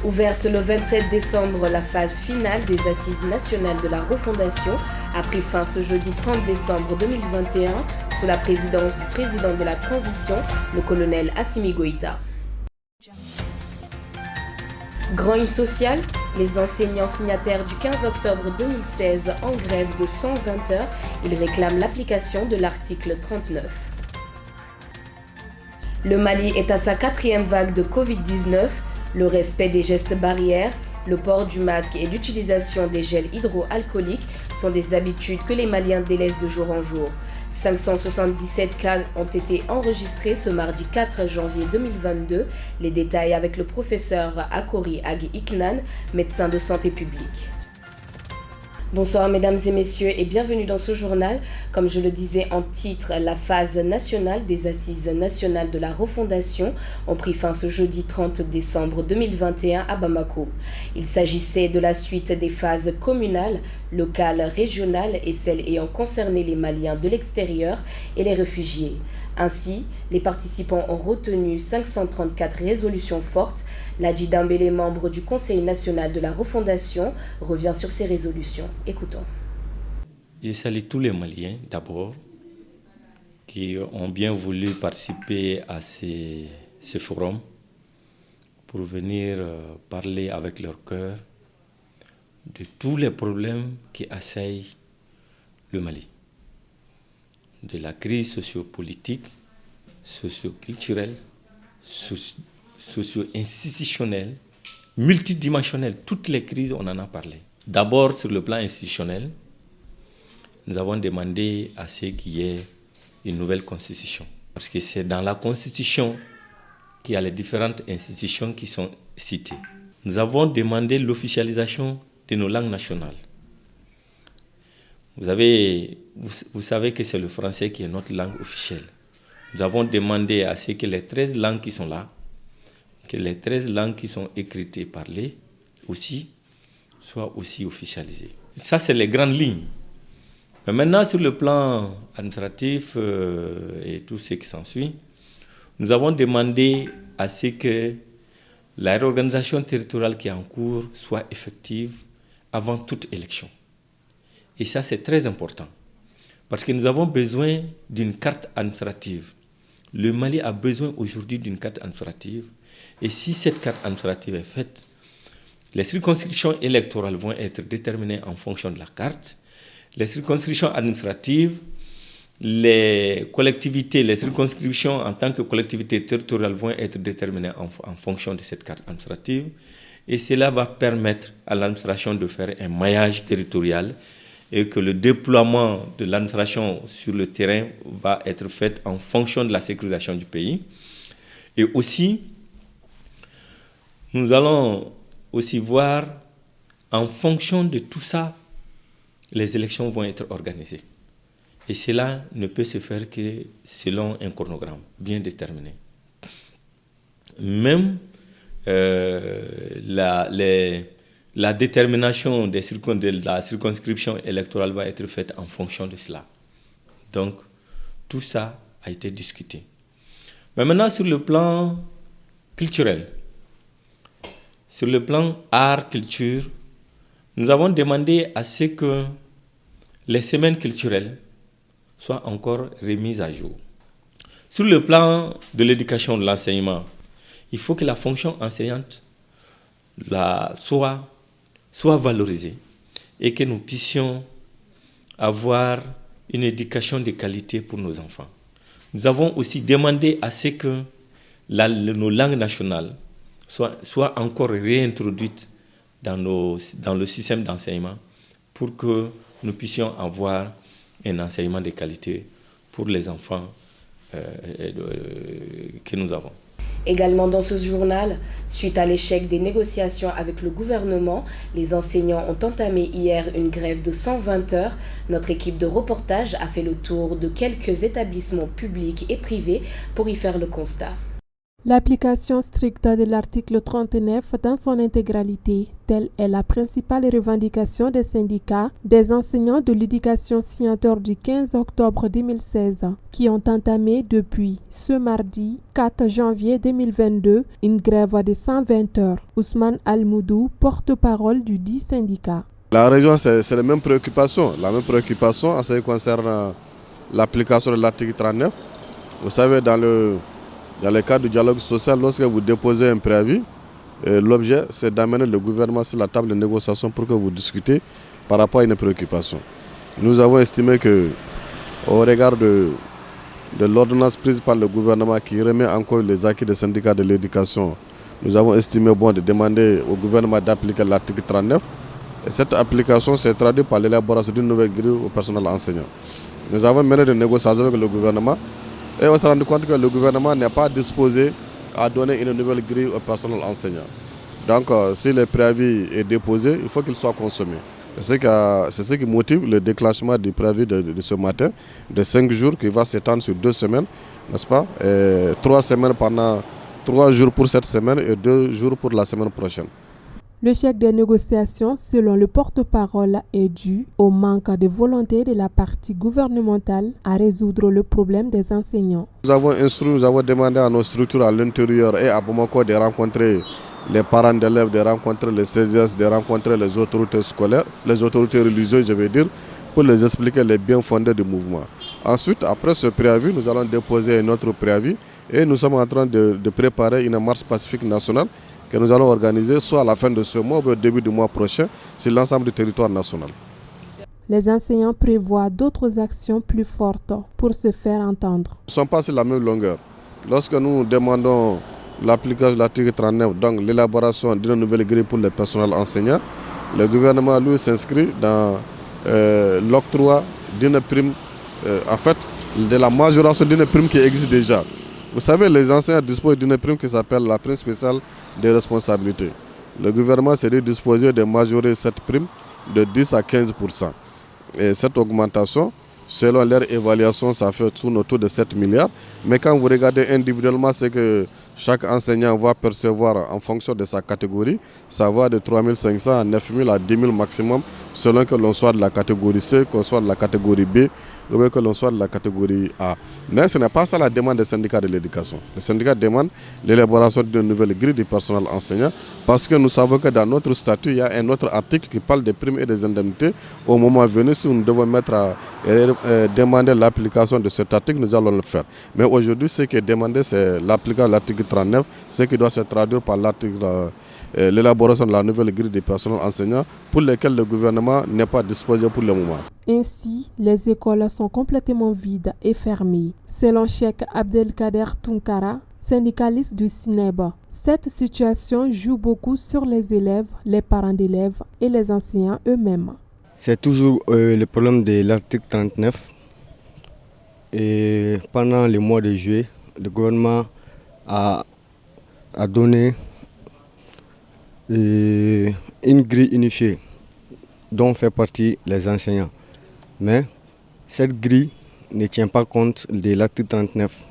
Ouverte le 27 décembre, la phase finale des Assises nationales de la refondation a pris fin ce jeudi 30 décembre 2021 sous la présidence du président de la transition, le colonel Assimi Goïta. Grand Une social, les enseignants signataires du 15 octobre 2016 en grève de 120 heures, ils réclament l'application de l'article 39. Le Mali est à sa 4e vague de Covid-19. Le respect des gestes barrières, le port du masque et l'utilisation des gels hydroalcooliques sont des habitudes que les Maliens délaissent de jour en jour. 577 cas ont été enregistrés ce mardi 4 janvier 2022. Les détails avec le professeur Akori Agi Iknan, médecin de santé publique. Bonsoir mesdames et messieurs et bienvenue dans ce journal. Comme je le disais en titre, la phase nationale des Assises nationales de la refondation ont pris fin ce jeudi 30 décembre 2021 à Bamako. Il s'agissait de la suite des phases communales, locales, régionales et celles ayant concerné les Maliens de l'extérieur et les réfugiés. Ainsi, les participants ont retenu 534 résolutions fortes. Ladji Dambélé, membre du Conseil national de la refondation, revient sur ces résolutions. Écoutons. Je salue tous les Maliens d'abord qui ont bien voulu participer à ce forum pour venir parler avec leur cœur de tous les problèmes qui assaillent le Mali. De la crise sociopolitique, socioculturelle, socio-institutionnelle, multidimensionnelle. Toutes les crises, on en a parlé. D'abord, sur le plan institutionnel, nous avons demandé à ce qu'il y ait une nouvelle constitution. Parce que c'est dans la constitution qu'il y a les différentes institutions qui sont citées. Nous avons demandé l'officialisation de nos langues nationales. Vous savez que c'est le français qui est notre langue officielle. Nous avons demandé à ce que les 13 langues qui sont là, que les 13 langues qui sont écrites et parlées aussi soient aussi officialisées. Ça, c'est les grandes lignes. Mais maintenant, sur le plan administratif et tout ce qui s'ensuit, nous avons demandé à ce que la réorganisation territoriale qui est en cours soit effective avant toute élection. Et ça, c'est très important. Parce que nous avons besoin d'une carte administrative. Le Mali a besoin aujourd'hui d'une carte administrative. Et si cette carte administrative est faite, les circonscriptions électorales vont être déterminées en fonction de la carte. Les circonscriptions administratives, les collectivités, les circonscriptions en tant que collectivités territoriales vont être déterminées en fonction de cette carte administrative. Et cela va permettre à l'administration de faire un maillage territorial et que le déploiement de l'administration sur le terrain va être fait en fonction de la sécurisation du pays. Et aussi, nous allons aussi voir, en fonction de tout ça, les élections vont être organisées. Et cela ne peut se faire que selon un chronogramme bien déterminé. Même la détermination de la circonscription électorale va être faite en fonction de cela. Donc, tout ça a été discuté. Mais maintenant, sur le plan culturel, sur le plan art-culture, nous avons demandé à ce que les semaines culturelles soient encore remises à jour. Sur le plan de l'éducation, de l'enseignement, il faut que la fonction enseignante soit valorisée et que nous puissions avoir une éducation de qualité pour nos enfants. Nous avons aussi demandé à ce que nos langues nationales soient encore réintroduites dans le système d'enseignement pour que nous puissions avoir un enseignement de qualité pour les enfants que nous avons. Également dans ce journal, suite à l'échec des négociations avec le gouvernement, les enseignants ont entamé hier une grève de 120 heures. Notre équipe de reportage a fait le tour de quelques établissements publics et privés pour y faire le constat. L'application stricte de l'article 39 dans son intégralité, telle est la principale revendication des syndicats des enseignants de l'éducation signataires du 15 octobre 2016, qui ont entamé depuis ce mardi 4 janvier 2022 une grève de 120 heures. Ousmane Almoudou, porte-parole du dit syndicat. La région, c'est la même préoccupation en ce qui concerne l'application de l'article 39. Vous savez, dans le cadre du dialogue social, lorsque vous déposez un préavis, l'objet c'est d'amener le gouvernement sur la table de négociation pour que vous discutez par rapport à une préoccupation. Nous avons estimé que, au regard de l'ordonnance prise par le gouvernement qui remet encore les acquis des syndicats de l'éducation, nous avons estimé bon de demander au gouvernement d'appliquer l'article 39. Et cette application s'est traduite par l'élaboration d'une nouvelle grille au personnel enseignant. Nous avons mené des négociations avec le gouvernement et on s'est rendu compte que le gouvernement n'est pas disposé à donner une nouvelle grille au personnel enseignant. Donc si le préavis est déposé, il faut qu'il soit consommé. C'est ce qui motive le déclenchement du préavis de ce matin, de 5 jours qui va s'étendre sur 2 semaines, n'est-ce pas? Et 3 semaines pendant 3 jours pour cette semaine et 2 jours pour la semaine prochaine. Le chèque des négociations, selon le porte-parole, est dû au manque de volonté de la partie gouvernementale à résoudre le problème des enseignants. Nous avons demandé à nos structures à l'intérieur et à Bamako de rencontrer les parents d'élèves, de rencontrer les CGS, de rencontrer les autorités scolaires, les autorités religieuses, je veux dire, pour les expliquer les bien-fondés du mouvement. Ensuite, après ce préavis, nous allons déposer un autre préavis et nous sommes en train de préparer une marche pacifique nationale que nous allons organiser soit à la fin de ce mois ou au début du mois prochain sur l'ensemble du territoire national. Les enseignants prévoient d'autres actions plus fortes pour se faire entendre. Nous ne sommes pas sur la même longueur. Lorsque nous demandons l'application de l'article 39, donc l'élaboration d'une nouvelle grille pour le personnel enseignant, le gouvernement, lui, s'inscrit dans l'octroi d'une prime, de la majoration d'une prime qui existe déjà. Vous savez, les enseignants disposent d'une prime qui s'appelle la prime spéciale des responsabilités. Le gouvernement s'est disposé de majorer cette prime de 10 à 15%. Et cette augmentation, selon leur évaluation, ça fait tourner autour de 7 milliards. Mais quand vous regardez individuellement ce que chaque enseignant va percevoir en fonction de sa catégorie, ça va de 3 500 à 9 000 à 10 000 maximum, selon que l'on soit de la catégorie C, qu'on soit de la catégorie B, ou que l'on soit de la catégorie A. Mais ce n'est pas ça la demande des syndicats de l'éducation. Les syndicats demandent l'élaboration d'une nouvelle grille du personnel enseignant parce que nous savons que dans notre statut, il y a un autre article qui parle des primes et des indemnités. Au moment venu, si nous devons demander l'application de cet article, nous allons le faire. Mais aujourd'hui, ce qui est demandé, c'est l'application de l'article 39, ce qui doit se traduire par l'élaboration de la nouvelle grille du personnel enseignant pour lesquels le gouvernement n'est pas disposé pour le moment. Ainsi, les écoles sont complètement vides et fermées. Selon Cheikh Abdelkader Tunkara, syndicaliste du SNEB, cette situation joue beaucoup sur les élèves, les parents d'élèves et les enseignants eux-mêmes. C'est toujours le problème de l'article 39. Et pendant le mois de juillet, le gouvernement a donné une grille unifiée dont fait partie les enseignants. Mais cette grille ne tient pas compte de l'article 39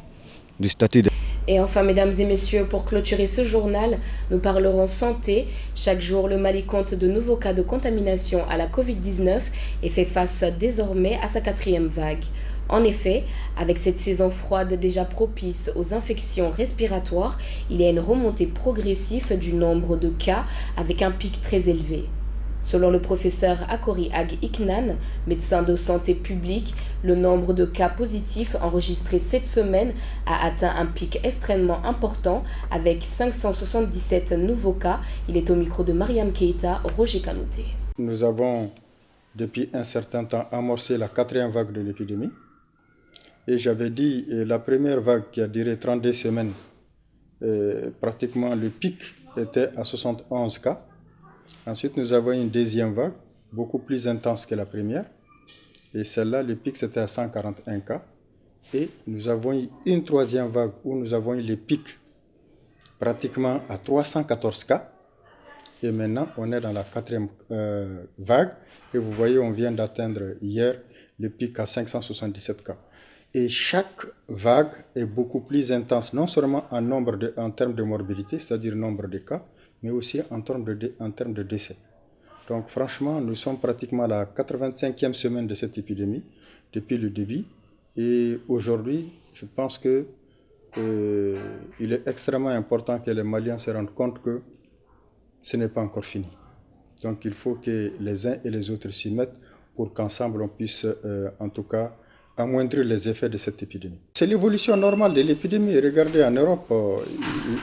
du statut de... Et enfin, mesdames et messieurs, pour clôturer ce journal, nous parlerons santé. Chaque jour, le Mali compte de nouveaux cas de contamination à la Covid-19 et fait face désormais à sa 4e vague. En effet, avec cette saison froide déjà propice aux infections respiratoires, il y a une remontée progressive du nombre de cas avec un pic très élevé. Selon le professeur Akori Ag Iknan, médecin de santé publique, le nombre de cas positifs enregistrés cette semaine a atteint un pic extrêmement important avec 577 nouveaux cas. Il est au micro de Mariam Keita, Roger Kanouté. Nous avons depuis un certain temps amorcé la 4e vague de l'épidémie. Et j'avais dit, la première vague qui a duré 32 semaines, pratiquement le pic était à 71 cas. Ensuite, nous avons une deuxième vague, beaucoup plus intense que la première. Et celle-là, le pic, c'était à 141 cas. Et nous avons eu une troisième vague où nous avons eu le pic pratiquement à 314 cas. Et maintenant, on est dans la 4e vague. Et vous voyez, on vient d'atteindre hier le pic à 577 cas. Et chaque vague est beaucoup plus intense, non seulement en termes de morbidité, c'est-à-dire nombre de cas, mais aussi en termes de décès. Donc franchement, nous sommes pratiquement à la 85e semaine de cette épidémie, depuis le début. Et aujourd'hui, je pense que il est extrêmement important que les Maliens se rendent compte que ce n'est pas encore fini. Donc il faut que les uns et les autres s'y mettent pour qu'ensemble on puisse en tout cas amoindrir les effets de cette épidémie. C'est l'évolution normale de l'épidémie. Regardez, en Europe,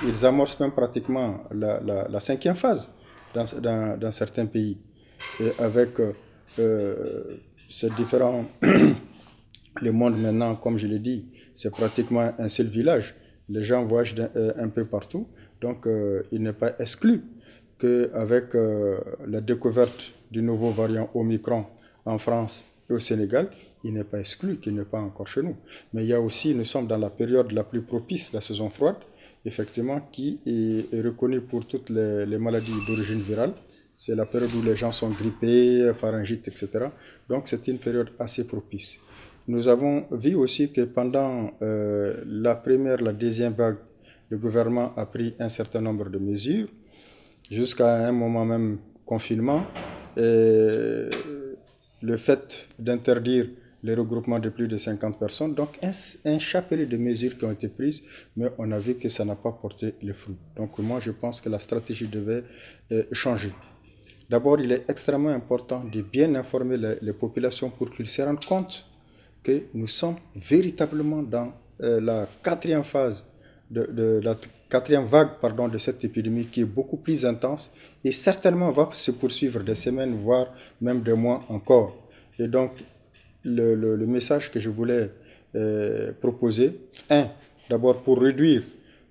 ils amorcent même pratiquement la 5e phase dans certains pays. Et avec ces différents... Le monde maintenant, comme je l'ai dit, c'est pratiquement un seul village. Les gens voyagent un peu partout. Donc il n'est pas exclu qu'avec la découverte du nouveau variant Omicron en France et au Sénégal, il n'est pas exclu qu'il n'est pas encore chez nous. Mais il y a aussi, nous sommes dans la période la plus propice, la saison froide, effectivement, qui est reconnue pour toutes les maladies d'origine virale. C'est la période où les gens sont grippés, pharyngites, etc. Donc c'est une période assez propice. Nous avons vu aussi que pendant la première, la deuxième vague, le gouvernement a pris un certain nombre de mesures, jusqu'à un moment même confinement. Et le fait d'interdire les regroupements de plus de 50 personnes, donc un chapelet de mesures qui ont été prises, mais on a vu que ça n'a pas porté les fruits. Donc moi je pense que la stratégie devait changer. D'abord, il est extrêmement important de bien informer les populations pour qu'ils se rendent compte que nous sommes véritablement dans la quatrième phase, la quatrième vague de cette épidémie qui est beaucoup plus intense et certainement va se poursuivre des semaines, voire même des mois encore. Et donc, le message que je voulais proposer, d'abord pour réduire,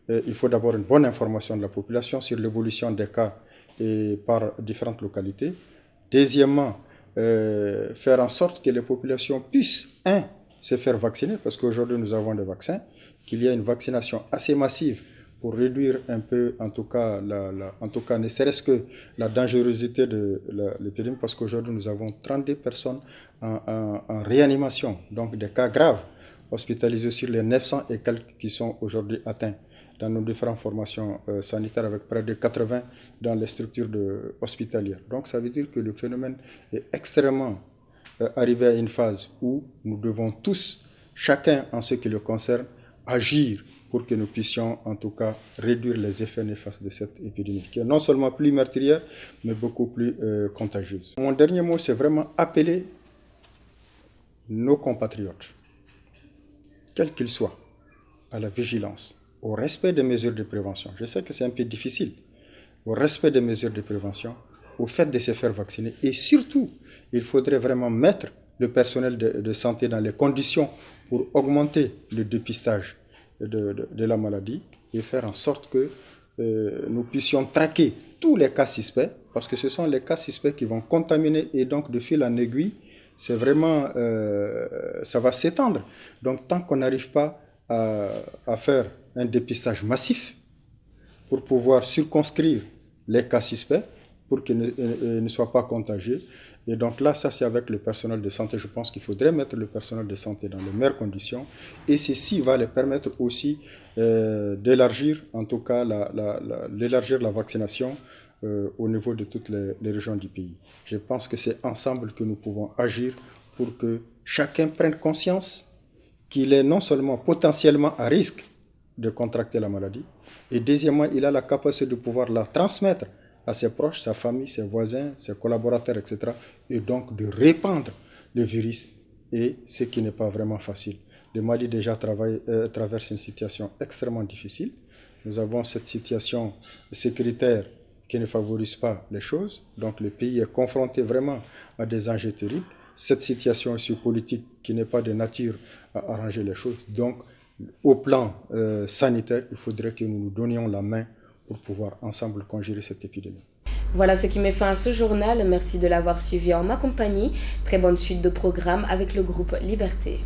il faut d'abord une bonne information de la population sur l'évolution des cas et par différentes localités. Deuxièmement, faire en sorte que les populations puissent, se faire vacciner, parce qu'aujourd'hui nous avons des vaccins, qu'il y ait une vaccination assez massive pour réduire un peu, en tout cas, ne serait-ce que la dangerosité de l'épidémie, parce qu'aujourd'hui nous avons 32 personnes en réanimation, donc des cas graves, hospitalisés sur les 900 et quelques qui sont aujourd'hui atteints dans nos différentes formations sanitaires, avec près de 80 dans les structures hospitalières. Donc ça veut dire que le phénomène est extrêmement arrivé à une phase où nous devons tous, chacun en ce qui le concerne, agir pour que nous puissions en tout cas réduire les effets néfastes de cette épidémie, qui est non seulement plus meurtrière, mais beaucoup plus contagieuse. Mon dernier mot, c'est vraiment appeler nos compatriotes, quels qu'ils soient, à la vigilance, au respect des mesures de prévention. Je sais que c'est un peu difficile. Au respect des mesures de prévention, au fait de se faire vacciner. Et surtout, il faudrait vraiment mettre le personnel de santé dans les conditions pour augmenter le dépistage de la maladie et faire en sorte que nous puissions traquer tous les cas suspects, parce que ce sont les cas suspects qui vont contaminer et donc de fil en aiguille, c'est vraiment, ça va s'étendre. Donc tant qu'on n'arrive pas à faire un dépistage massif pour pouvoir circonscrire les cas suspects pour qu'ils ne soient pas contagieux. Et donc là, ça c'est avec le personnel de santé. Je pense qu'il faudrait mettre le personnel de santé dans les meilleures conditions. Et ceci va les permettre aussi d'élargir, en tout cas, d'élargir la vaccination au niveau de toutes les régions du pays. Je pense que c'est ensemble que nous pouvons agir pour que chacun prenne conscience qu'il est non seulement potentiellement à risque de contracter la maladie, et deuxièmement, il a la capacité de pouvoir la transmettre à ses proches, sa famille, ses voisins, ses collaborateurs, etc. Et donc de répandre le virus, et ce qui n'est pas vraiment facile. Le Mali déjà traverse une situation extrêmement difficile. Nous avons cette situation sécuritaire qui ne favorise pas les choses. Donc le pays est confronté vraiment à des enjeux terribles. Cette situation aussi politique qui n'est pas de nature à arranger les choses. Donc au plan sanitaire, il faudrait que nous nous donnions la main pour pouvoir ensemble conjurer cette épidémie. Voilà ce qui met fin à ce journal. Merci de l'avoir suivi en ma compagnie. Très bonne suite de programmes avec le groupe Liberté.